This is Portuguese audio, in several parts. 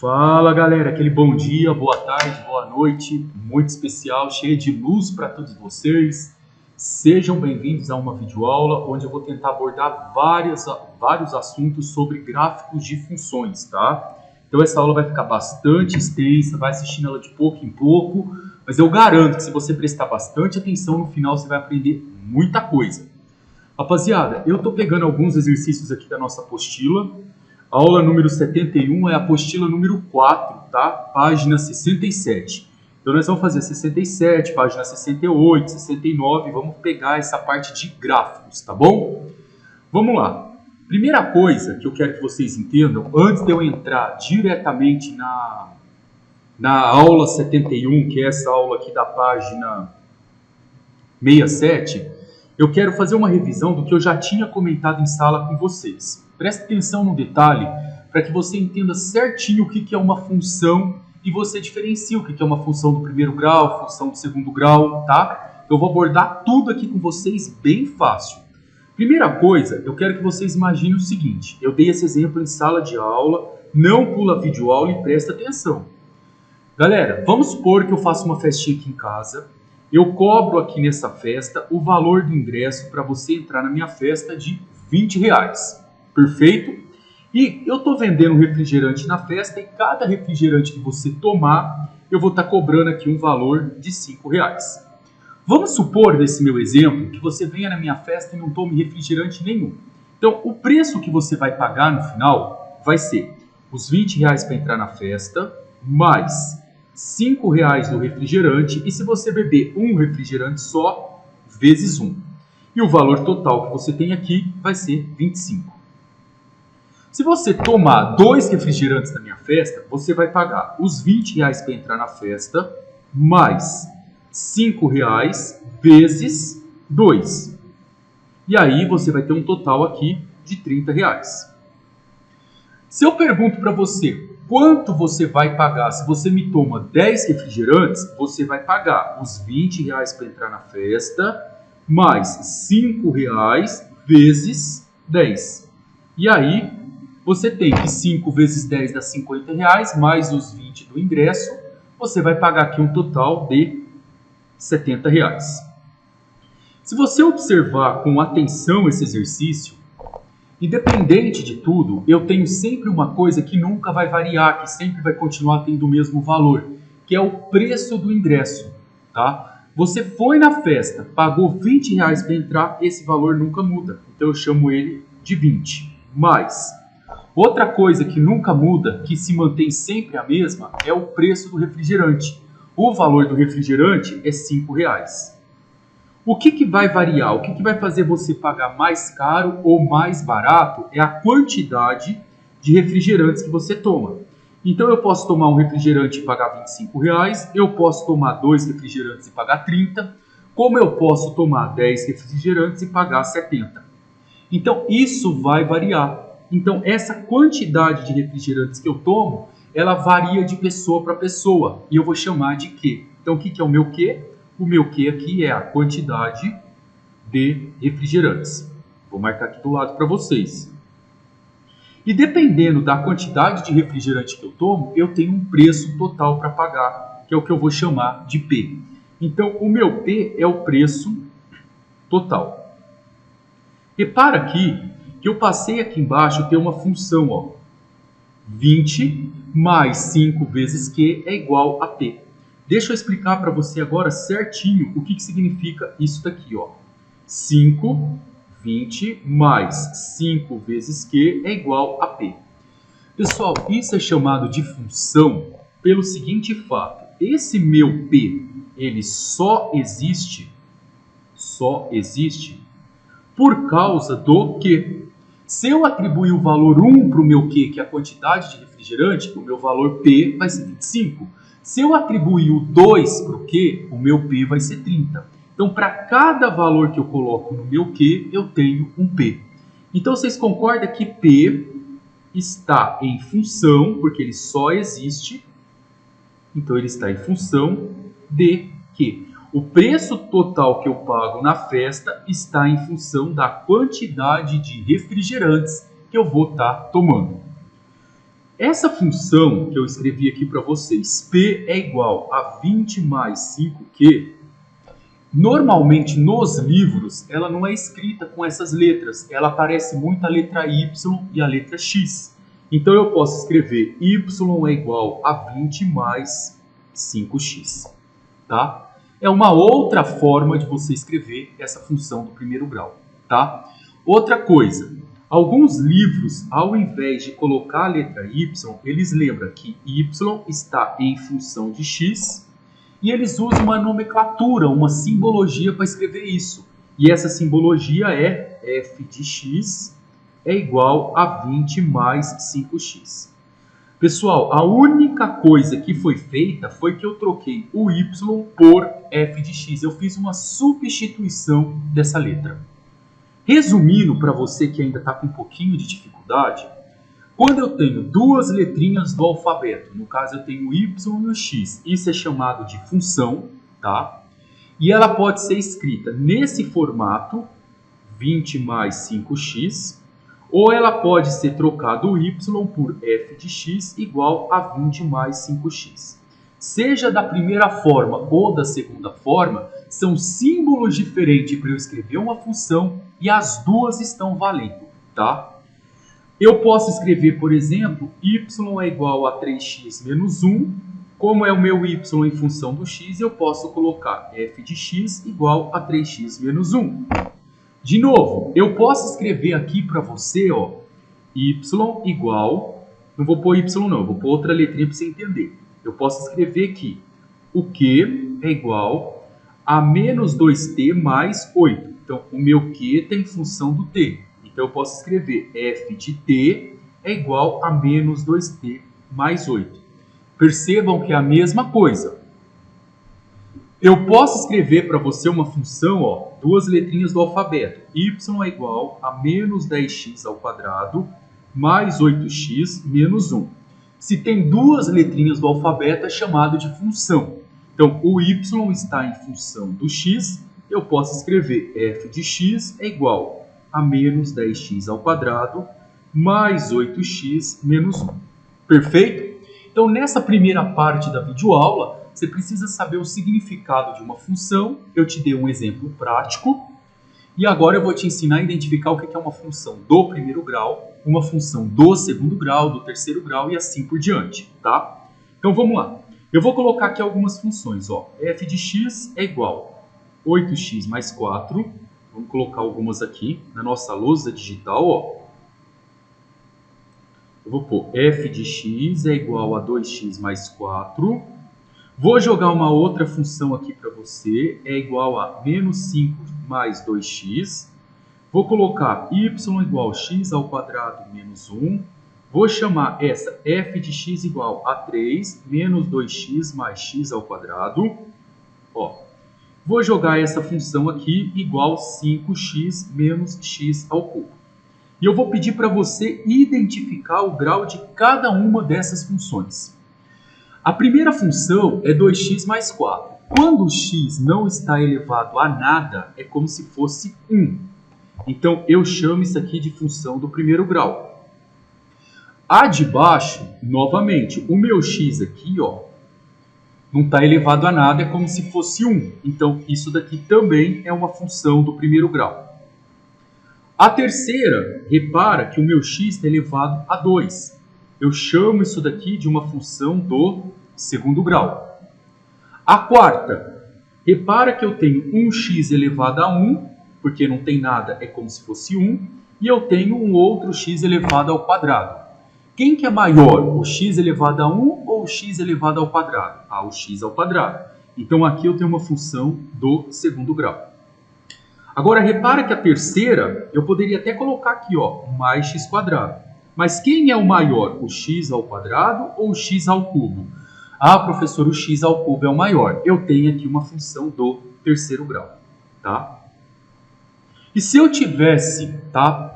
Fala galera, aquele bom dia, boa tarde, boa noite, muito especial, cheio de luz para todos vocês. Sejam bem-vindos a uma videoaula onde eu vou tentar abordar vários assuntos sobre gráficos de funções, tá? Então essa aula vai ficar bastante extensa, vai assistindo ela de pouco em pouco, mas eu garanto que se você prestar bastante atenção no final você vai aprender muita coisa. Rapaziada, eu tô pegando alguns exercícios aqui da nossa apostila. A aula número 71 é a apostila número 4, tá? Página 67. Então nós vamos fazer 67, página 68, 69, vamos pegar essa parte de gráficos, tá bom? Vamos lá. Primeira coisa que eu quero que vocês entendam, antes de eu entrar diretamente na aula 71, que é essa aula aqui da página 67, eu quero fazer uma revisão do que eu já tinha comentado em sala com vocês. Preste atenção no detalhe para que você entenda certinho o que é uma função e você diferencia o que é uma função do primeiro grau, função do segundo grau, tá? Eu vou abordar tudo aqui com vocês bem fácil. Primeira coisa, eu quero que vocês imaginem o seguinte. Eu dei esse exemplo em sala de aula, não pula a videoaula e presta atenção. Galera, vamos supor que eu faço uma festinha aqui em casa. Eu cobro aqui nessa festa o valor do ingresso para você entrar na minha festa de R$20. Perfeito? E eu estou vendendo refrigerante na festa e cada refrigerante que você tomar, eu vou estar cobrando aqui um valor de R$5. Vamos supor, nesse meu exemplo, que você venha na minha festa e não tome refrigerante nenhum. Então, o preço que você vai pagar no final vai ser os R$20 para entrar na festa, mais R$5 do refrigerante, e se você beber um refrigerante só, vezes 1. E o valor total que você tem aqui vai ser 25. Se você tomar 2 refrigerantes na minha festa, você vai pagar os R$20 para entrar na festa, mais R$5 vezes 2. E aí você vai ter um total aqui de R$30. Se eu pergunto para você quanto você vai pagar se você me toma 10 refrigerantes, você vai pagar os R$20 para entrar na festa, mais R$5 vezes 10. E aí você tem que 5 vezes 10 dá R$50, mais os 20 do ingresso, você vai pagar aqui um total de R$70. Se você observar com atenção esse exercício, independente de tudo, eu tenho sempre uma coisa que nunca vai variar, que sempre vai continuar tendo o mesmo valor, que é o preço do ingresso, tá? Você foi na festa, pagou R$20 para entrar, esse valor nunca muda, então eu chamo ele de 20. Mais outra coisa que nunca muda, que se mantém sempre a mesma, é o preço do refrigerante. O valor do refrigerante é R$5. O que vai variar? O que vai fazer você pagar mais caro ou mais barato é a quantidade de refrigerantes que você toma. Então eu posso tomar um refrigerante e pagar R$25, eu posso tomar 2 refrigerantes e pagar 30, como eu posso tomar 10 refrigerantes e pagar 70. Então isso vai variar. Então, essa quantidade de refrigerantes que eu tomo, ela varia de pessoa para pessoa. E eu vou chamar de Q. Então, o que é o meu Q? O meu Q aqui é a quantidade de refrigerantes. Vou marcar aqui do lado para vocês. E dependendo da quantidade de refrigerante que eu tomo, eu tenho um preço total para pagar, que é o que eu vou chamar de P. Então, o meu P é o preço total. Repara aqui que eu passei aqui embaixo, tem uma função, ó, 20 mais 5 vezes Q é igual a P. Deixa eu explicar para você agora certinho o que significa isso daqui, ó. 5, 20 mais 5 vezes Q é igual a P. Pessoal, isso é chamado de função pelo seguinte fato. Esse meu P, ele só existe por causa do Q. Se eu atribuir o valor 1 para o meu Q, que é a quantidade de refrigerante, o meu valor P vai ser 25. Se eu atribuir o 2 para o Q, o meu P vai ser 30. Então, para cada valor que eu coloco no meu Q, eu tenho um P. Então, vocês concordam que P está em função, porque ele só existe, então ele está em função de Q. O preço total que eu pago na festa está em função da quantidade de refrigerantes que eu vou estar tomando. Essa função que eu escrevi aqui para vocês, P é igual a 20 mais 5Q, normalmente nos livros ela não é escrita com essas letras, ela aparece muito a letra Y e a letra X. Então eu posso escrever Y é igual a 20 mais 5x, tá? É uma outra forma de você escrever essa função do primeiro grau, tá? Outra coisa, alguns livros, ao invés de colocar a letra Y, eles lembram que Y está em função de x e eles usam uma nomenclatura, uma simbologia para escrever isso. E essa simbologia é f de x é igual a 20 mais 5x. Pessoal, a única coisa que foi feita foi que eu troquei o y por f de x. Eu fiz uma substituição dessa letra. Resumindo, para você que ainda está com um pouquinho de dificuldade, quando eu tenho duas letrinhas do alfabeto, no caso eu tenho o y e o x, isso é chamado de função, tá? E ela pode ser escrita nesse formato, 20 mais 5x, ou ela pode ser trocado o y por f de x igual a 20 mais 5x. Seja da primeira forma ou da segunda forma, são símbolos diferentes para eu escrever uma função e as duas estão valendo, tá? Eu posso escrever, por exemplo, y é igual a 3x menos 1. Como é o meu y em função do x, eu posso colocar f de x igual a 3x menos 1. De novo, eu posso escrever aqui para você, ó, y igual... Não vou pôr y não, eu vou pôr outra letrinha para você entender. Eu posso escrever aqui, o q é igual a menos 2t mais 8. Então, o meu q está em função do t. Então, eu posso escrever f de t é igual a menos 2t mais 8. Percebam que é a mesma coisa. Eu posso escrever para você uma função, ó, duas letrinhas do alfabeto. Y é igual a menos 10x ao quadrado mais 8x menos 1. Se tem duas letrinhas do alfabeto, é chamado de função. Então, o y está em função do x, eu posso escrever f de x é igual a menos 10x ao quadrado mais 8x menos 1. Perfeito? Então, nessa primeira parte da videoaula, você precisa saber o significado de uma função. Eu te dei um exemplo prático. E agora eu vou te ensinar a identificar o que é uma função do primeiro grau, uma função do segundo grau, do terceiro grau e assim por diante, tá? Então, vamos lá. Eu vou colocar aqui algumas funções, ó. F de x é igual a 8x mais 4. Vamos colocar algumas aqui na nossa lousa digital, ó. Eu vou pôr f de x é igual a 2x mais 4. Vou jogar uma outra função aqui para você, é igual a menos 5 mais 2x. Vou colocar y igual a x ao quadrado menos 1. Vou chamar essa f de x igual a 3 menos 2x mais x ao quadrado. Ó. Vou jogar essa função aqui igual a 5x menos x ao cubo. E eu vou pedir para você identificar o grau de cada uma dessas funções. A primeira função é 2x mais 4. Quando o x não está elevado a nada, é como se fosse 1. Então, eu chamo isso aqui de função do primeiro grau. A de baixo, novamente, o meu x aqui, ó, não está elevado a nada, é como se fosse 1. Então, isso daqui também é uma função do primeiro grau. A terceira, repara que o meu x está elevado a 2. Eu chamo isso daqui de uma função do segundo grau. A quarta, repara que eu tenho 1x elevado a 1, porque não tem nada, é como se fosse 1, e eu tenho um outro x elevado ao quadrado. Quem que é maior, o x elevado a 1 ou o x elevado ao quadrado? Ah, o x ao quadrado. Então, aqui eu tenho uma função do segundo grau. Agora, repara que a terceira, eu poderia até colocar aqui, ó, mais x quadrado. Mas quem é o maior, o x ao quadrado ou o x ao cubo? Ah, professor, o x ao cubo é o maior. Eu tenho aqui uma função do terceiro grau, tá? E se eu tivesse, tá?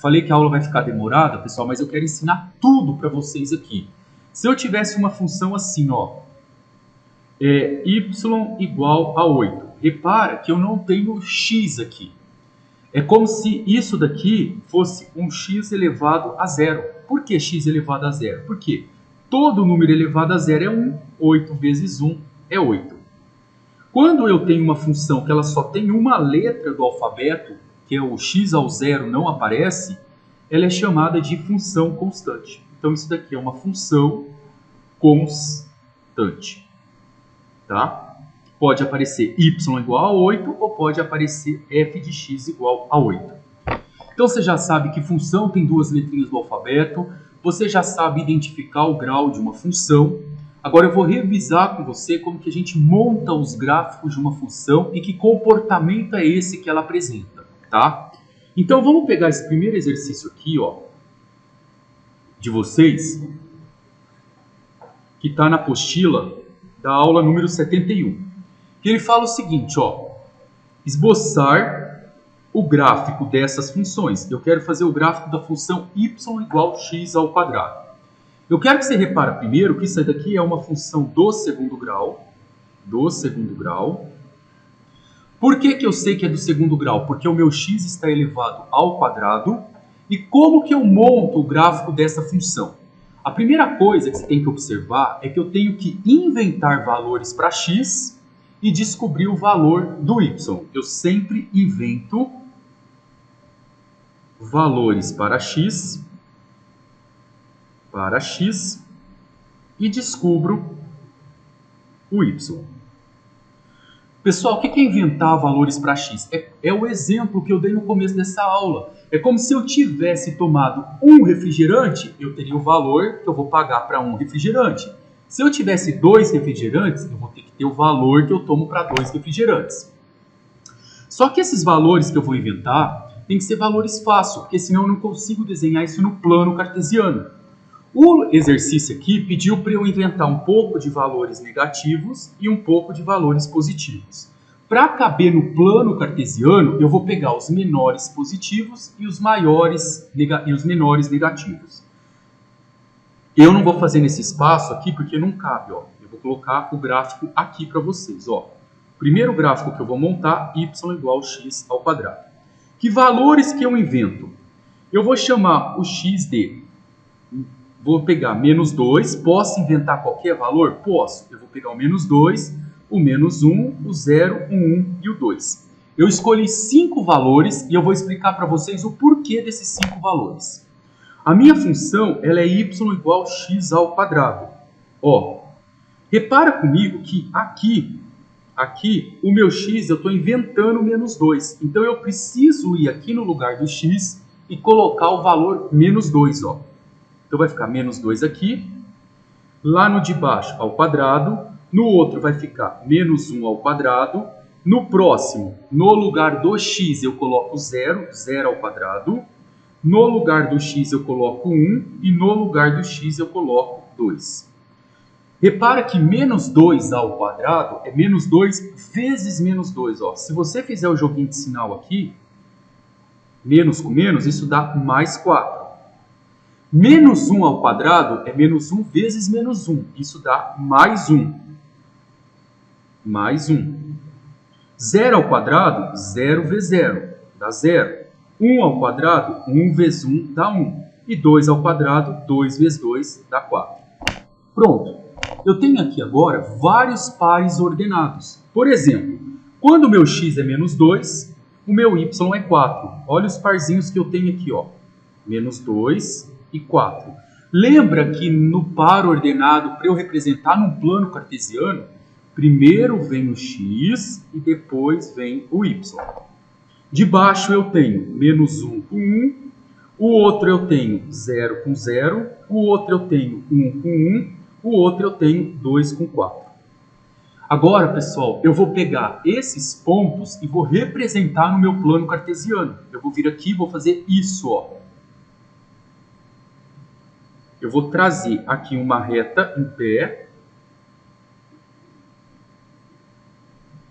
Falei que a aula vai ficar demorada, pessoal, mas eu quero ensinar tudo para vocês aqui. Se eu tivesse uma função assim, ó, y igual a 8. Repara que eu não tenho x aqui. É como se isso daqui fosse um x elevado a 0. Por que x elevado a zero? Porque todo número elevado a zero é 1. 8 vezes 1 é 8. Quando eu tenho uma função que ela só tem uma letra do alfabeto, que é o x ao zero não aparece, ela é chamada de função constante. Então isso daqui é uma função constante. Tá? Pode aparecer y igual a 8 ou pode aparecer f de x igual a 8. Então você já sabe que função tem duas letrinhas do alfabeto, você já sabe identificar o grau de uma função. Agora eu vou revisar com você como que a gente monta os gráficos de uma função e que comportamento é esse que ela apresenta, tá? Então vamos pegar esse primeiro exercício aqui, ó, de vocês, que está na apostila da aula número 71. Que ele fala o seguinte, ó, esboçar o gráfico dessas funções. Eu quero fazer o gráfico da função y igual a x ao quadrado. Eu quero que você repare primeiro que isso daqui é uma função do segundo grau. Por que que eu sei que é do segundo grau? Porque o meu x está elevado ao quadrado. E como que eu monto o gráfico dessa função? A primeira coisa que você tem que observar é que eu tenho que inventar valores para x e descobrir o valor do y. Eu sempre invento valores para x e descubro o y. Pessoal, o que é inventar valores para x? É o exemplo que eu dei no começo dessa aula. É como se eu tivesse tomado um refrigerante, eu teria o valor que eu vou pagar para um refrigerante. Se eu tivesse 2 refrigerantes, eu vou ter que ter o valor que eu tomo para 2 refrigerantes. Só que esses valores que eu vou inventar tem que ser valores fáceis, porque senão eu não consigo desenhar isso no plano cartesiano. O exercício aqui pediu para eu inventar um pouco de valores negativos e um pouco de valores positivos. Para caber no plano cartesiano, eu vou pegar os menores positivos e os menores negativos. Eu não vou fazer nesse espaço aqui porque não cabe, ó. Eu vou colocar o gráfico aqui para vocês, ó. Primeiro gráfico que eu vou montar, y igual a x ao quadrado. Que valores que eu invento? Eu vou chamar o x de... Vou pegar menos 2, posso inventar qualquer valor? Posso. Eu vou pegar o menos 2, o menos 1, o 0, o 1 e o 2. Eu escolhi 5 valores e eu vou explicar para vocês o porquê desses 5 valores. A minha função ela é y igual a x ao quadrado. Ó, repara comigo que aqui o meu x eu estou inventando menos 2. Então eu preciso ir aqui no lugar do x e colocar o valor menos 2. Ó. Então vai ficar menos 2 aqui. Lá no de baixo ao quadrado. No outro vai ficar menos 1 ao quadrado. No próximo, no lugar do x eu coloco 0, 0 ao quadrado. No lugar do x eu coloco 1 e no lugar do x eu coloco 2. Repara que menos 2 ao quadrado é menos 2 vezes menos 2. Ó. Se você fizer o joguinho de sinal aqui, menos com menos, isso dá mais 4. Menos 1 ao quadrado é menos 1 vezes menos 1. Isso dá mais 1. Mais 1. 0 ao quadrado, 0 vezes 0, dá 0. 1 ao quadrado, 1 vezes 1 dá 1. E 2 ao quadrado, 2 vezes 2 dá 4. Pronto. Eu tenho aqui agora vários pares ordenados. Por exemplo, quando o meu x é menos 2, o meu y é 4. Olha os parzinhos que eu tenho aqui, ó. Menos 2 e 4. Lembra que no par ordenado, para eu representar num plano cartesiano, primeiro vem o x e depois vem o y. De baixo eu tenho menos 1 com 1, o outro eu tenho 0 com 0, o outro eu tenho 1 com 1, o outro eu tenho 2 com 4. Agora, pessoal, eu vou pegar esses pontos e vou representar no meu plano cartesiano. Eu vou vir aqui e vou fazer isso, ó. Eu vou trazer aqui uma reta em pé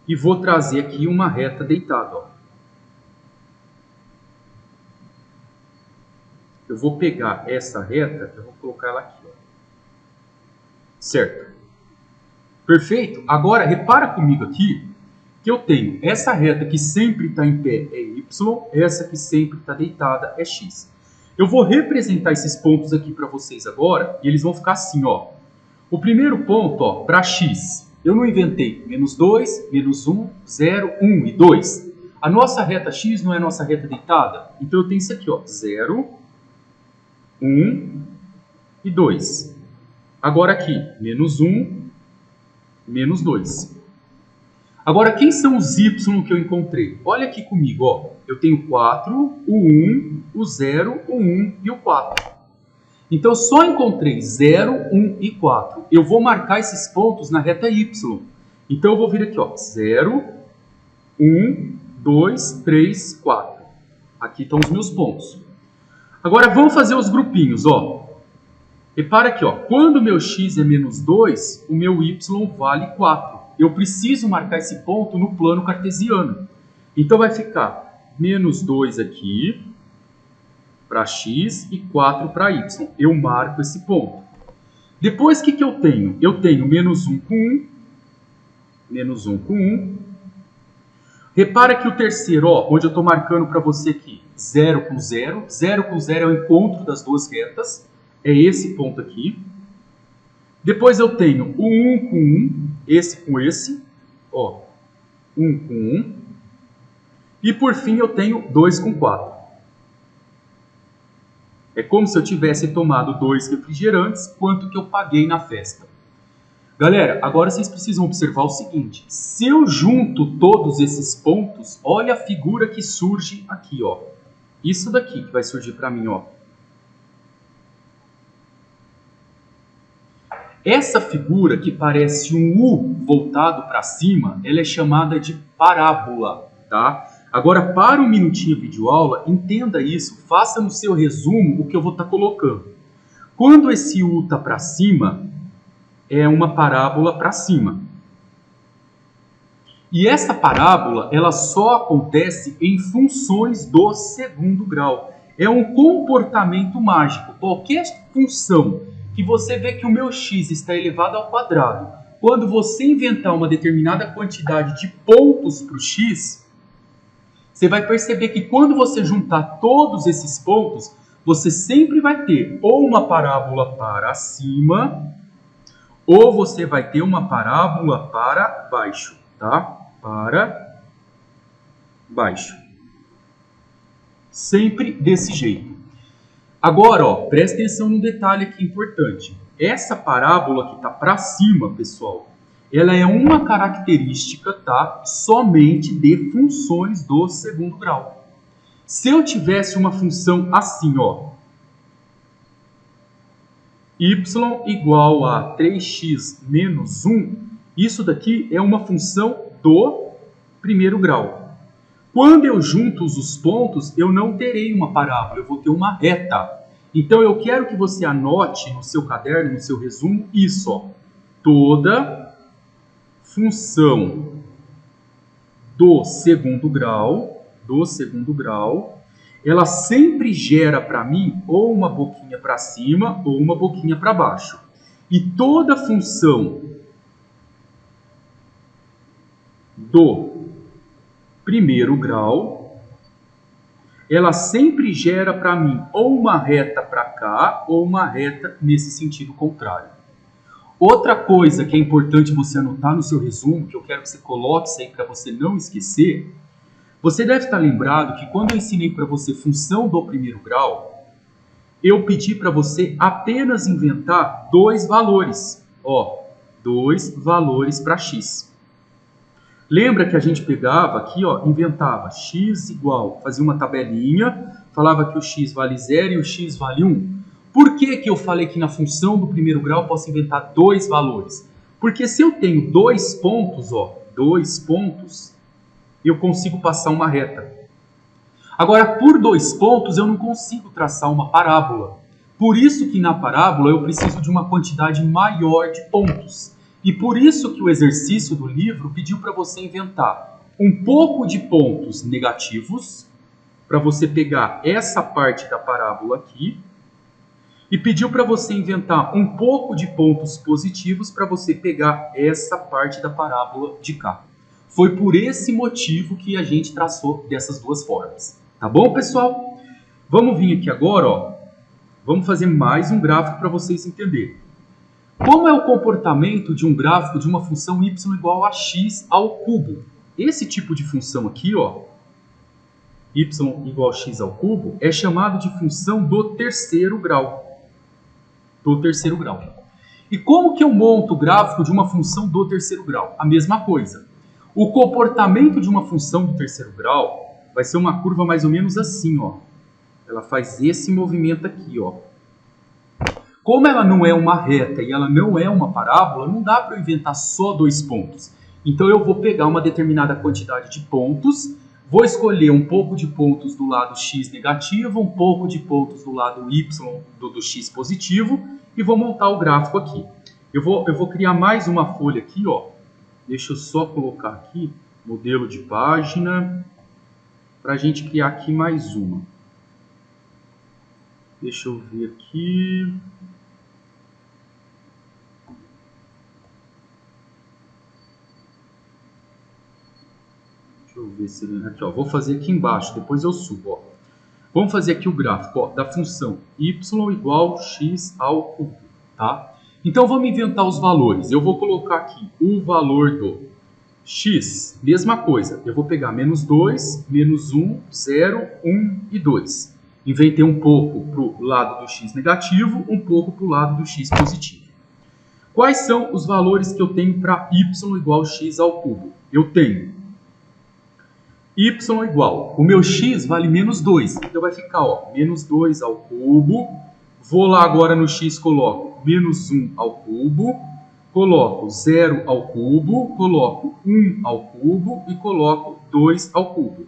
e vou trazer aqui uma reta deitada, ó. Eu vou pegar essa reta, eu vou colocar ela aqui, ó. Certo? Perfeito? Agora, repara comigo aqui que eu tenho essa reta que sempre está em pé é y, essa que sempre está deitada é x. Eu vou representar esses pontos aqui para vocês agora e eles vão ficar assim, ó. O primeiro ponto, ó, para x, eu não inventei menos 2, menos 1, 0, 1 e 2. A nossa reta x não é a nossa reta deitada? Então eu tenho isso aqui, ó, 0, 1 e 2. Agora aqui, menos 1, menos 2. Agora, quem são os y que eu encontrei? Olha aqui comigo, ó. Eu tenho 4, o 1, o 0, o 1 e o 4. Então, eu só encontrei 0, 1 e 4. Eu vou marcar esses pontos na reta y. Então, eu vou vir aqui, ó. 0, 1, 2, 3, 4. Aqui estão os meus pontos. Agora, vamos fazer os grupinhos, ó. Repara aqui, ó. Quando o meu x é menos 2, o meu y vale 4. Eu preciso marcar esse ponto no plano cartesiano. Então, vai ficar menos 2 aqui para x e 4 para y. Eu marco esse ponto. Depois, o que eu tenho? Eu tenho menos 1 com 1, menos 1 com 1. Repara que o terceiro, ó, onde eu estou marcando para você aqui, 0 com 0. 0 com 0 é o encontro das duas retas. É esse ponto aqui. Depois eu tenho o 1 com 1, esse com esse, ó, 1 com 1. E por fim eu tenho 2 com 4. É como se eu tivesse tomado 2 refrigerantes, quanto que eu paguei na festa. Galera, agora vocês precisam observar o seguinte, se eu junto todos esses pontos, olha a figura que surge aqui, ó. Isso daqui que vai surgir para mim, ó. Essa figura que parece um U voltado para cima, ela é chamada de parábola, tá? Agora, para um minutinho videoaula, entenda isso, faça no seu resumo o que eu vou estar colocando. Quando esse U está para cima, é uma parábola para cima. E essa parábola, ela só acontece em funções do segundo grau. É um comportamento mágico. Qualquer função que você vê que o meu x está elevado ao quadrado, quando você inventar uma determinada quantidade de pontos para o x, você vai perceber que quando você juntar todos esses pontos, você sempre vai ter ou uma parábola para cima, ou você vai ter uma parábola para baixo, tá? Para baixo. Sempre desse jeito. Agora, ó, presta atenção num detalhe aqui importante. Essa parábola que está para cima, pessoal, ela é uma característica, tá, somente de funções do segundo grau. Se eu tivesse uma função assim, ó, y igual a 3x menos 1, isso daqui é uma função do primeiro grau. Quando eu junto os pontos, eu não terei uma parábola, eu vou ter uma reta. Então, eu quero que você anote no seu caderno, no seu resumo, isso, ó. Toda função do segundo grau, ela sempre gera para mim ou uma boquinha para cima ou uma boquinha para baixo. E toda função do primeiro grau, ela sempre gera para mim ou uma reta para cá ou uma reta nesse sentido contrário. Outra coisa que é importante você anotar no seu resumo, que eu quero que você coloque isso aí para você não esquecer, você deve estar lembrado que quando eu ensinei para você função do primeiro grau, eu pedi para você apenas inventar dois valores. Ó, dois valores para x. Lembra que a gente pegava aqui, ó, inventava x igual, fazia uma tabelinha, falava que o x vale 0 e o x vale 1. Por que que eu falei que na função do primeiro grau eu posso inventar dois valores? Porque se eu tenho 2 pontos, ó, 2 pontos, eu consigo passar uma reta. Agora, por 2 pontos, eu não consigo traçar uma parábola. Por isso que na parábola eu preciso de uma quantidade maior de pontos. E por isso que o exercício do livro pediu para você inventar um pouco de pontos negativos, para você pegar essa parte da parábola aqui, e pediu para você inventar um pouco de pontos positivos para você pegar essa parte da parábola de cá. Foi por esse motivo que a gente traçou dessas duas formas. Tá bom, pessoal? Vamos vir aqui agora, ó. Vamos fazer mais um gráfico para vocês entenderem. Como é o comportamento de um gráfico de uma função y igual a x ao cubo? Esse tipo de função aqui, ó, y igual a x ao cubo, é chamado de função do terceiro grau. Do terceiro grau. E como que eu monto o gráfico de uma função do terceiro grau? A mesma coisa. O comportamento de uma função do terceiro grau vai ser uma curva mais ou menos assim, ó. Ela faz esse movimento aqui, ó. Como ela não é uma reta e ela não é uma parábola, não dá para eu inventar só 2 pontos. Então eu vou pegar uma determinada quantidade de pontos, vou escolher um pouco de pontos do lado x negativo, um pouco de pontos do lado y do x positivo e vou montar o gráfico aqui. Eu vou criar mais uma folha aqui, ó. Deixa eu só colocar aqui, modelo de página, para a gente criar aqui mais uma. Deixa eu ver aqui. Deixa eu ver se ele... Aqui, ó. Vou fazer aqui embaixo, depois eu subo, ó. Vamos fazer aqui o gráfico, ó, da função y igual x ao cubo, tá? Então vamos inventar os valores. Eu vou colocar aqui o valor do x, mesma coisa. Eu vou pegar menos 2, menos 1, 0, 1 e 2. Inventei um pouco para o lado do x negativo, um pouco para o lado do x positivo. Quais são os valores que eu tenho para y igual a x ao cubo? Eu tenho y igual, o meu x vale menos 2, então vai ficar, ó, menos 2 ao cubo. Vou lá agora no x, coloco menos 1 ao cubo, coloco 0 ao cubo, coloco 1 ao cubo e coloco 2 ao cubo.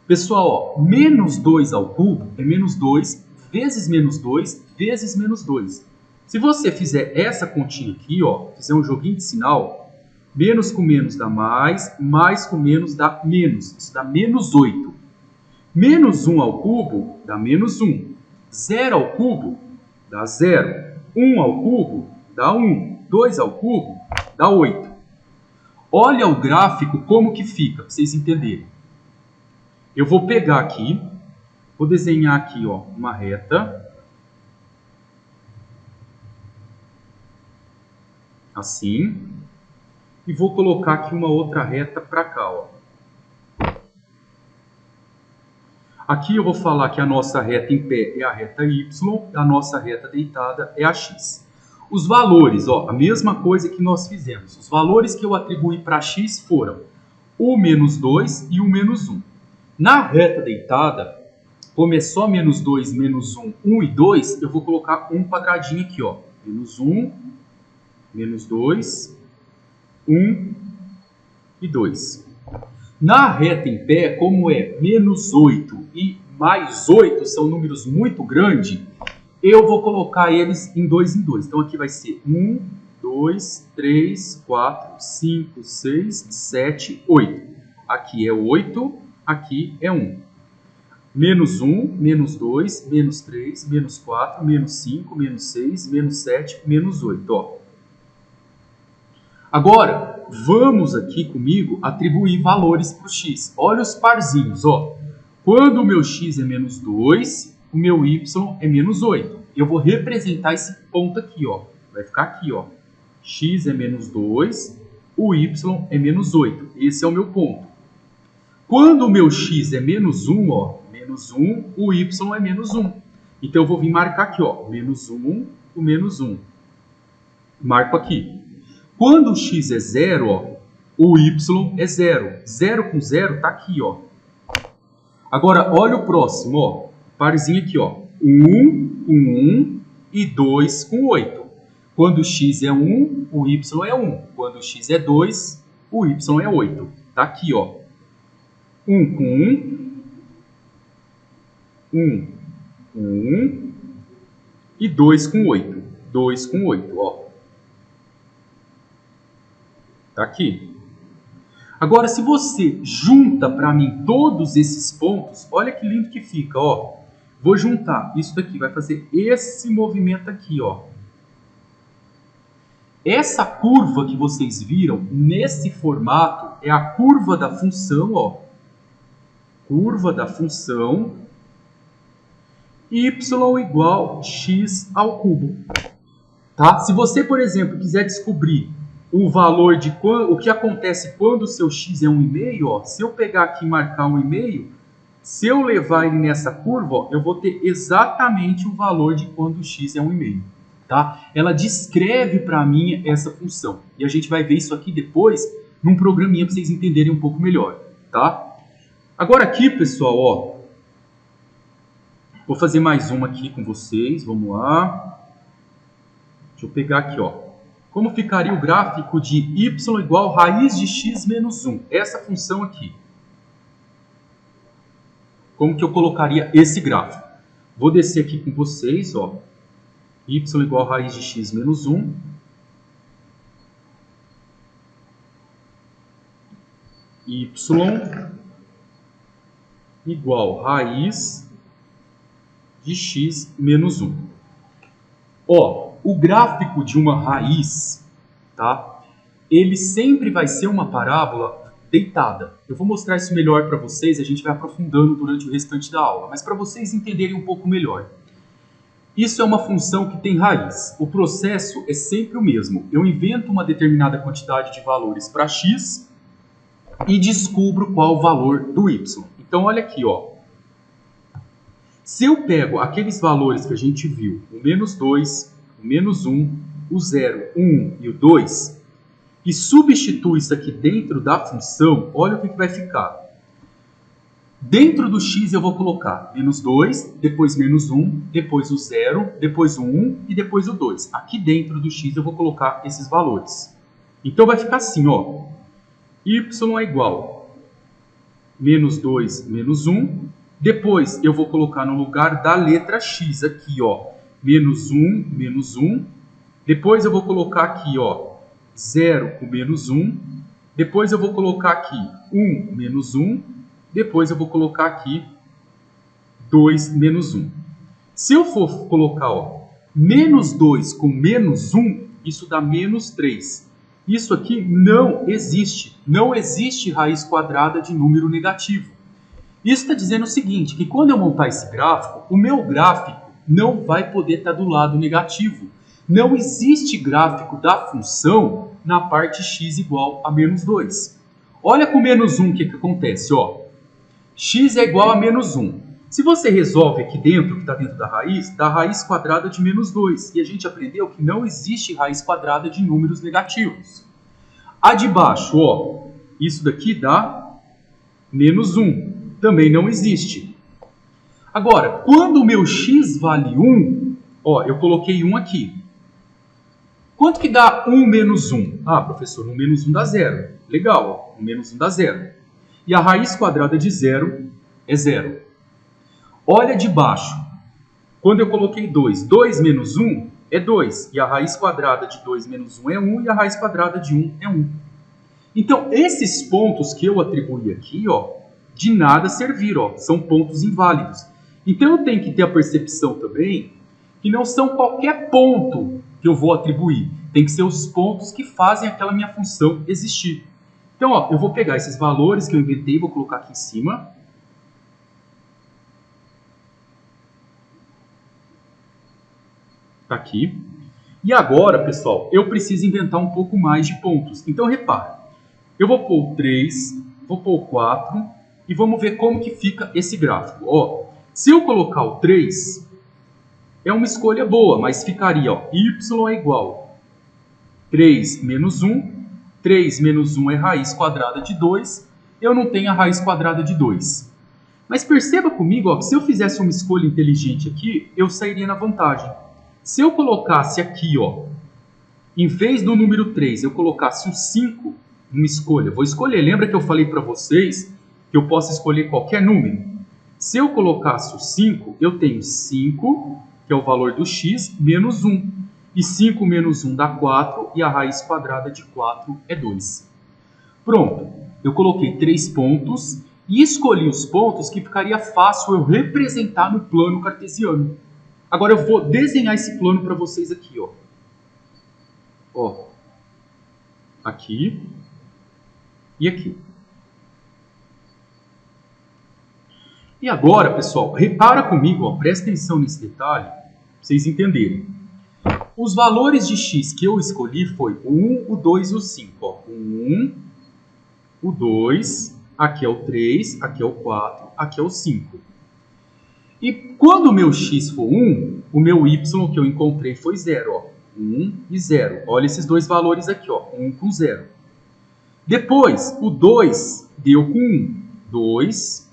Pessoal, ó, menos 2 ao cubo é menos 2 vezes menos 2 vezes menos 2. Se você fizer essa continha aqui, ó, fizer um joguinho de sinal, menos com menos dá mais com menos dá menos. Isso dá menos 8. Menos 1 ao cubo dá menos 1. 0 ao cubo dá 0. 1 ao cubo dá 1. 2 ao cubo dá 8. Olha o gráfico como que fica, para vocês entenderem. Eu vou pegar aqui, vou desenhar aqui, ó, uma reta. Assim. E vou colocar aqui uma outra reta para cá, ó. Aqui eu vou falar que a nossa reta em pé é a reta y, a nossa reta deitada é a x. Os valores, ó, a mesma coisa que nós fizemos. Os valores que eu atribuí para x foram o menos 2 e o menos 1. Na reta deitada, como é só menos 2, menos 1, 1 e 2, eu vou colocar um quadradinho aqui, ó. Menos 1, menos 2... 1 e 2. Na reta em pé, como é menos 8 e mais 8 são números muito grandes, eu vou colocar eles em 2 em 2. Então aqui vai ser 1, 2, 3, 4, 5, 6, 7, 8. Aqui é 8, aqui é 1. Menos 1, menos 2, menos 3, menos 4, menos 5, menos 6, menos 7, menos 8. Ó. Agora, vamos aqui comigo atribuir valores para o x. Olha os parzinhos, ó. Quando o meu x é menos 2, o meu y é menos 8. Eu vou representar esse ponto aqui, ó. Vai ficar aqui, ó. X é menos 2, o y é menos 8. Esse é o meu ponto. Quando o meu x é menos 1, ó, menos 1, o y é menos 1. Então eu vou vir marcar aqui, ó, menos 1, o menos 1. Marco aqui. Quando o x é 0, ó, o y é 0. 0 com 0 está aqui, ó. Agora, olha o próximo, ó. Parzinho aqui, ó. 1 com 1 e 2 com 8. Quando o x é 1, o y é 1. Quando o x é 2, o y é 8. Está aqui, ó. 1 com 1, 1 com 1 e 2 com 8. 2 com 8, ó. Tá aqui. Agora, se você junta para mim todos esses pontos, olha que lindo que fica, ó. Vou juntar isso daqui, vai fazer esse movimento aqui, ó. Essa curva que vocês viram nesse formato é a curva da função, ó. Curva da função y igual x ao cubo. Tá? Se você, por exemplo, quiser descobrir o valor de o que acontece quando o seu x é 1,5, ó, se eu pegar aqui e marcar 1,5, se eu levar ele nessa curva, ó, eu vou ter exatamente o valor de quando o x é 1,5. Tá? Ela descreve para mim essa função. E a gente vai ver isso aqui depois num programinha para vocês entenderem um pouco melhor. Tá? Agora aqui, pessoal, ó, vou fazer mais uma aqui com vocês. Vamos lá. Deixa eu pegar aqui, ó. Como ficaria o gráfico de y igual raiz de x menos 1? Essa função aqui. Como que eu colocaria esse gráfico? Vou descer aqui com vocês, ó. Y igual raiz de x menos 1. Y igual raiz de x menos 1. Ó, o gráfico de uma raiz, tá? Ele sempre vai ser uma parábola deitada. Eu vou mostrar isso melhor para vocês, a gente vai aprofundando durante o restante da aula, mas para vocês entenderem um pouco melhor. Isso é uma função que tem raiz. O processo é sempre o mesmo. Eu invento uma determinada quantidade de valores para x e descubro qual o valor do y. Então, olha aqui, ó. Se eu pego aqueles valores que a gente viu, o menos 2, o menos 1, o 0, o 1 e o 2, e substituo isso aqui dentro da função, olha o que vai ficar. Dentro do x eu vou colocar menos 2, depois menos 1, depois o 0, depois o 1 e depois o 2. Aqui dentro do x eu vou colocar esses valores. Então vai ficar assim, ó. Y é igual menos 2 menos 1. Depois eu vou colocar no lugar da letra x aqui, ó. Menos 1 menos 1. Depois eu vou colocar aqui, ó. 0 com menos 1. Depois eu vou colocar aqui 1 menos 1. Depois eu vou colocar aqui 2 menos 1. Se eu for colocar, ó, menos 2 com menos 1, isso dá menos 3. Isso aqui não existe. Não existe raiz quadrada de número negativo. Isso está dizendo o seguinte, que quando eu montar esse gráfico, o meu gráfico não vai poder estar do lado negativo. Não existe gráfico da função na parte x igual a menos 2. Olha com menos 1 o que acontece, ó. X é igual a menos 1. Se você resolve aqui dentro, que está dentro da raiz, dá raiz quadrada de menos 2. E a gente aprendeu que não existe raiz quadrada de números negativos. A de baixo, ó, isso daqui dá menos 1. Também não existe. Agora, quando o meu x vale 1, ó, eu coloquei 1 aqui. Quanto que dá 1 menos 1? Ah, professor, 1 menos 1 dá 0. Legal, ó, 1 menos 1 dá 0. E a raiz quadrada de 0 é 0. Olha de baixo. Quando eu coloquei 2, 2 menos 1 é 2. E a raiz quadrada de 2 menos 1 é 1. E a raiz quadrada de 1 é 1. Então, esses pontos que eu atribuí aqui, ó, de nada serviram, ó, são pontos inválidos. Então, eu tenho que ter a percepção também que não são qualquer ponto que eu vou atribuir. Tem que ser os pontos que fazem aquela minha função existir. Então, ó, eu vou pegar esses valores que eu inventei e vou colocar aqui em cima. Tá aqui. E agora, pessoal, eu preciso inventar um pouco mais de pontos. Então, repara. Eu vou pôr o 3, vou pôr o 4 e vamos ver como que fica esse gráfico. Ó, se eu colocar o 3, é uma escolha boa, mas ficaria, ó, y é igual 3 menos 1. 3 menos 1 é raiz quadrada de 2. Eu não tenho a raiz quadrada de 2. Mas perceba comigo, ó, que se eu fizesse uma escolha inteligente aqui, eu sairia na vantagem. Se eu colocasse aqui, ó, em vez do número 3, eu colocasse o 5, uma escolha. Vou escolher. Lembra que eu falei para vocês que eu posso escolher qualquer número? Se eu colocasse o 5, eu tenho 5, que é o valor do x, menos 1. E 5 menos 1 dá 4, e a raiz quadrada de 4 é 2. Pronto, eu coloquei 3 pontos e escolhi os pontos que ficaria fácil eu representar no plano cartesiano. Agora eu vou desenhar esse plano para vocês aqui, ó. Ó, aqui e aqui. E agora, pessoal, repara comigo, ó, presta atenção nesse detalhe, para vocês entenderem. Os valores de x que eu escolhi foi o 1, o 2 e o 5. Ó. O 1, o 2, aqui é o 3, aqui é o 4, aqui é o 5. E quando o meu x for 1, o meu y que eu encontrei foi 0. Ó. 1 e 0. Olha esses dois valores aqui, ó, 1 com 0. Depois, o 2 deu com 1. 2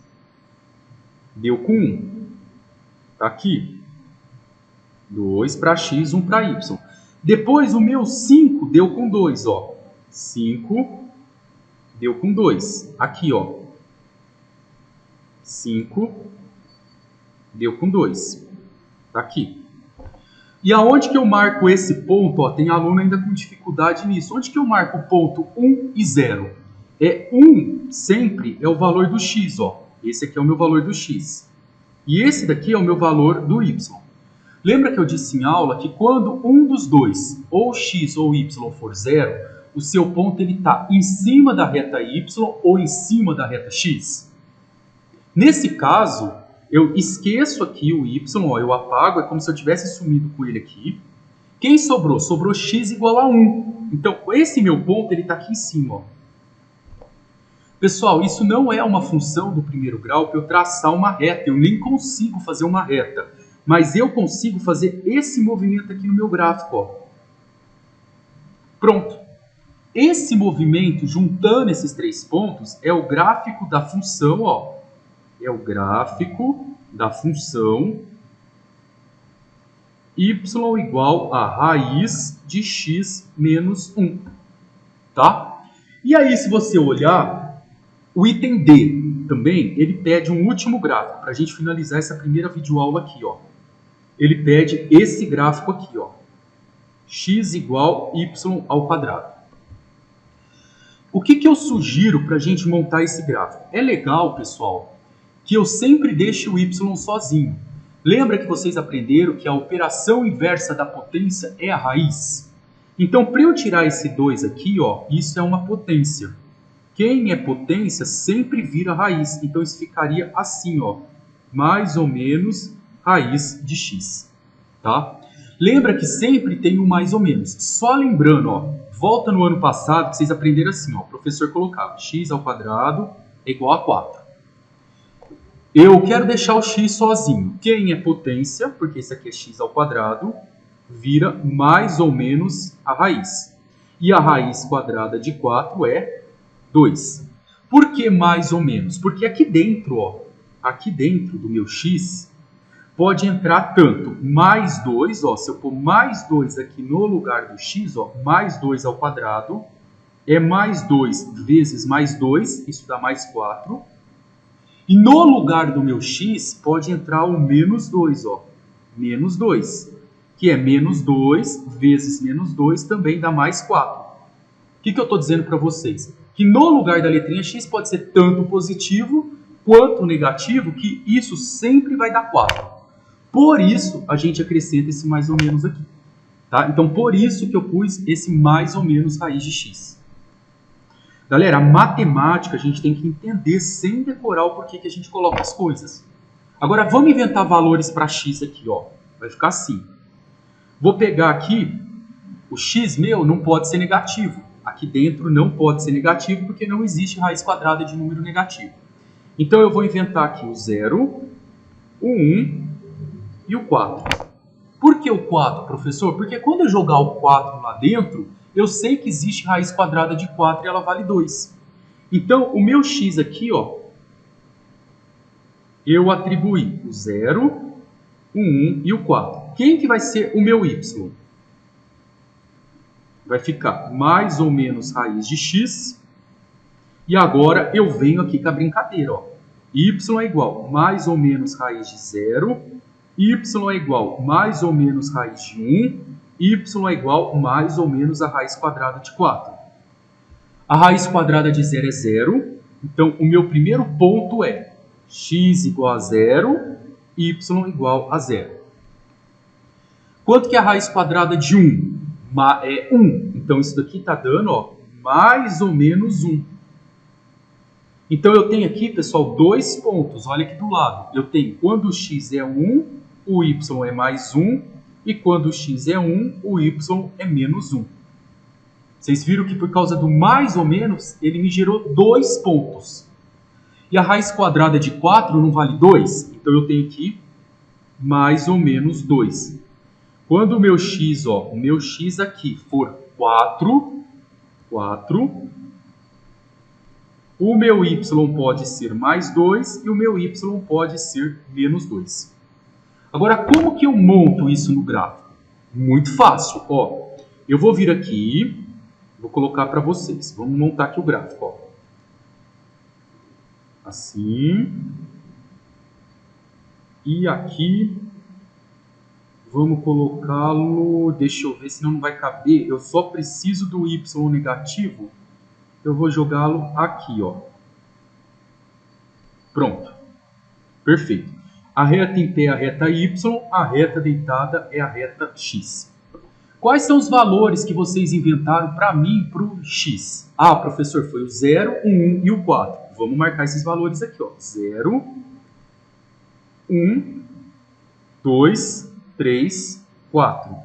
deu com 1. Tá aqui. 2 para x, 1 para y. Depois, o meu 5 deu com 2. Ó. 5 deu com 2. Aqui, ó. 5 deu com 2. Tá aqui. E aonde que eu marco esse ponto? Ó, tem aluno ainda com dificuldade nisso. Onde que eu marco o ponto 1 e 0? 1 sempre é o valor do x. Ó. Esse aqui é o meu valor do x. E esse daqui é o meu valor do y. Lembra que eu disse em aula que quando um dos dois, ou x ou y, for 0, o seu ponto está em cima da reta y ou em cima da reta x? Nesse caso, eu esqueço aqui o y, ó, eu apago, é como se eu tivesse sumido com ele aqui. Quem sobrou? Sobrou x igual a 1. Então, esse meu ponto está aqui em cima. Ó. Pessoal, isso não é uma função do primeiro grau para eu traçar uma reta. Eu nem consigo fazer uma reta. Mas eu consigo fazer esse movimento aqui no meu gráfico. Ó. Pronto. Esse movimento, juntando esses três pontos, é o gráfico da função, ó. É o gráfico da função y igual a raiz de x menos 1. Tá? E aí, se você olhar, o item D também, ele pede um último gráfico, para a gente finalizar essa primeira videoaula aqui, ó. Ele pede esse gráfico aqui, ó. X igual y ao quadrado. O que eu sugiro para a gente montar esse gráfico? É legal, pessoal, que eu sempre deixe o y sozinho. Lembra que vocês aprenderam que a operação inversa da potência é a raiz? Então, para eu tirar esse 2 aqui, ó, isso é uma potência. Quem é potência sempre vira raiz. Então, isso ficaria assim, ó, mais ou menos raiz de x. Tá? Lembra que sempre tem um mais ou menos. Só lembrando, ó, volta no ano passado que vocês aprenderam assim, ó, o professor colocava x ao quadrado é igual a 4. Eu quero deixar o x sozinho. Quem é potência, porque esse aqui é x ao quadrado, vira mais ou menos a raiz. E a raiz quadrada de 4 é 2. Por que mais ou menos? Porque aqui dentro, ó, aqui dentro do meu x, pode entrar tanto mais 2, ó, se eu pôr mais 2 aqui no lugar do x, ó, mais 2 ao quadrado, é mais 2 vezes mais 2, isso dá mais 4. E no lugar do meu x, pode entrar o menos 2, ó, menos 2, que é menos 2 vezes menos 2 também dá mais 4. O que eu estou dizendo para vocês? Que no lugar da letrinha x pode ser tanto positivo quanto negativo, que isso sempre vai dar 4. Por isso, a gente acrescenta esse mais ou menos aqui. Tá? Então, por isso que eu pus esse mais ou menos raiz de x. Galera, a matemática a gente tem que entender sem decorar o porquê que a gente coloca as coisas. Agora, vamos inventar valores para x aqui. Ó. Vai ficar assim. Vou pegar aqui, o x meu não pode ser negativo. Aqui dentro não pode ser negativo porque não existe raiz quadrada de número negativo. Então, eu vou inventar aqui o 0, o 1 e o 4. Por que o 4, professor? Porque quando eu jogar o 4 lá dentro, eu sei que existe raiz quadrada de 4 e ela vale 2. Então, o meu x aqui, ó, eu atribuí o 0, o 1 e o 4. Quem que vai ser o meu y? Vai ficar mais ou menos raiz de x. E agora eu venho aqui com a brincadeira. Ó. Y é igual mais ou menos raiz de 0. Y é igual mais ou menos raiz de 1. Y é igual mais ou menos a raiz quadrada de 4. A raiz quadrada de 0 é 0. Então, o meu primeiro ponto é x igual a 0, y igual a 0. Quanto que é a raiz quadrada de 1? É 1. Então, isso daqui está dando ó, mais ou menos 1. Então eu tenho aqui, pessoal, 2 pontos. Olha aqui do lado. Eu tenho quando o x é 1, o y é mais 1. E quando o x é 1, o y é menos 1. Vocês viram que por causa do mais ou menos, ele me gerou 2 pontos. E a raiz quadrada de 4 não vale 2? Então eu tenho aqui mais ou menos 2. Quando o meu x, o meu x aqui for 4, o meu y pode ser mais 2 e o meu y pode ser menos 2. Agora, como que eu monto isso no gráfico? Muito fácil. Eu vou vir aqui, vou colocar para vocês. Vamos montar aqui o gráfico. Assim. E aqui, vamos colocá-lo... Deixa eu ver, senão não vai caber. Eu só preciso do y negativo. Eu vou jogá-lo aqui, Pronto. Perfeito. A reta em pé é a reta y, a reta deitada é a reta x. Quais são os valores que vocês inventaram para mim para o x? Ah, professor, foi o 0, o 1 e o 4. Vamos marcar esses valores aqui, 0, 1, 2, 3, 4.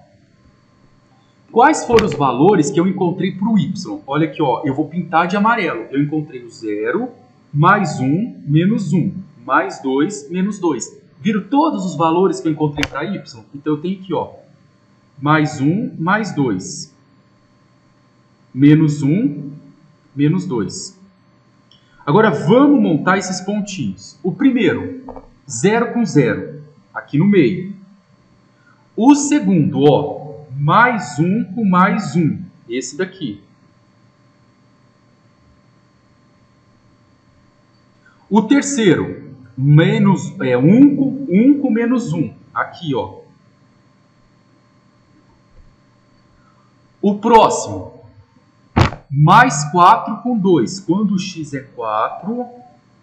Quais foram os valores que eu encontrei para o y? Olha aqui, eu vou pintar de amarelo. Eu encontrei o 0, mais 1, menos 1, mais 2, menos 2. Viram todos os valores que eu encontrei para y? Então eu tenho aqui, mais 1, mais 2, menos 1, menos 2. Agora vamos montar esses pontinhos. O primeiro, 0 com 0, aqui no meio. O segundo, mais 1 com mais 1, esse daqui. O terceiro, menos 1 com menos 1, aqui, O próximo, mais 4 com 2. Quando o x é 4,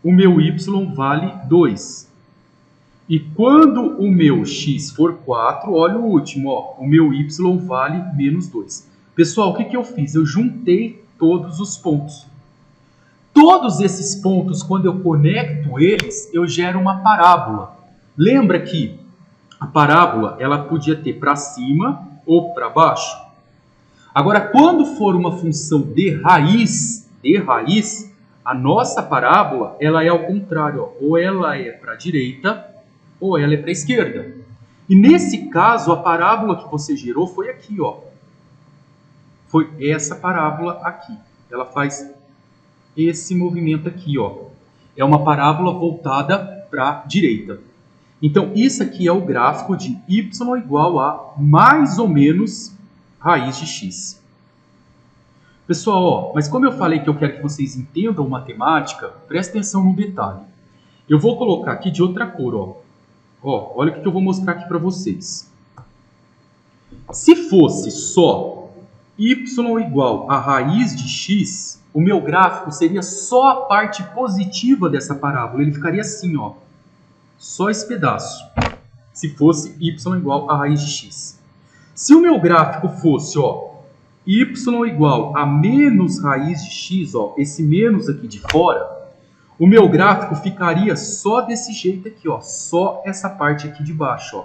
o meu y vale 2. E quando o meu x for 4, olha o último, o meu y vale menos 2. Pessoal, o que eu fiz? Eu juntei todos os pontos. Todos esses pontos, quando eu conecto eles, eu gero uma parábola. Lembra que a parábola ela podia ter para cima ou para baixo? Agora, quando for uma função de raiz, a nossa parábola ela é ao contrário. Ou ela é para a direita ou ela é para a esquerda. E nesse caso, a parábola que você gerou foi aqui. Foi essa parábola aqui. Ela faz esse movimento aqui, É uma parábola voltada para a direita. Então, isso aqui é o gráfico de y igual a mais ou menos raiz de x. Pessoal, mas como eu falei que eu quero que vocês entendam matemática, presta atenção no detalhe. Eu vou colocar aqui de outra cor, olha o que eu vou mostrar aqui para vocês. Se fosse só y igual a raiz de x, o meu gráfico seria só a parte positiva dessa parábola. Ele ficaria assim, só esse pedaço. Se fosse y igual a raiz de x. Se o meu gráfico fosse, y igual a menos raiz de x, esse menos aqui de fora, o meu gráfico ficaria só desse jeito aqui, só essa parte aqui de baixo,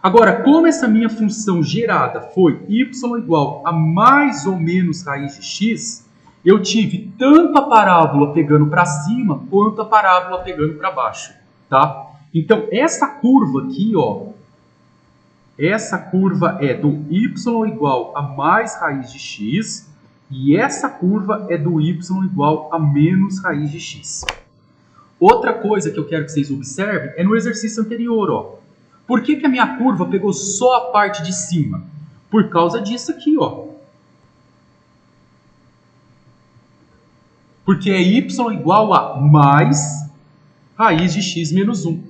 Agora, como essa minha função gerada foi y igual a mais ou menos raiz de x, eu tive tanto a parábola pegando para cima, quanto a parábola pegando para baixo, tá? Então, essa curva aqui, essa curva é do y igual a mais raiz de x, e essa curva é do y igual a menos raiz de x. Outra coisa que eu quero que vocês observem é no exercício anterior, Por que a minha curva pegou só a parte de cima? Por causa disso aqui, Porque é y igual a mais raiz de x menos 1.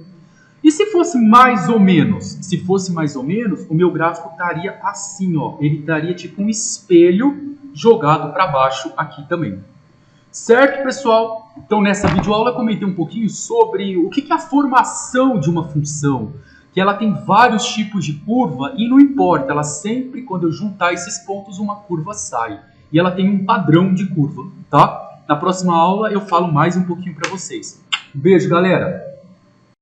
E se fosse mais ou menos? Se fosse mais ou menos, o meu gráfico estaria assim, Ele estaria tipo um espelho jogado para baixo aqui também. Certo, pessoal? Então, nessa videoaula eu comentei um pouquinho sobre o que é a formação de uma função. Que ela tem vários tipos de curva e não importa, ela sempre, quando eu juntar esses pontos, uma curva sai. E ela tem um padrão de curva, tá? Na próxima aula eu falo mais um pouquinho para vocês. Um beijo, galera!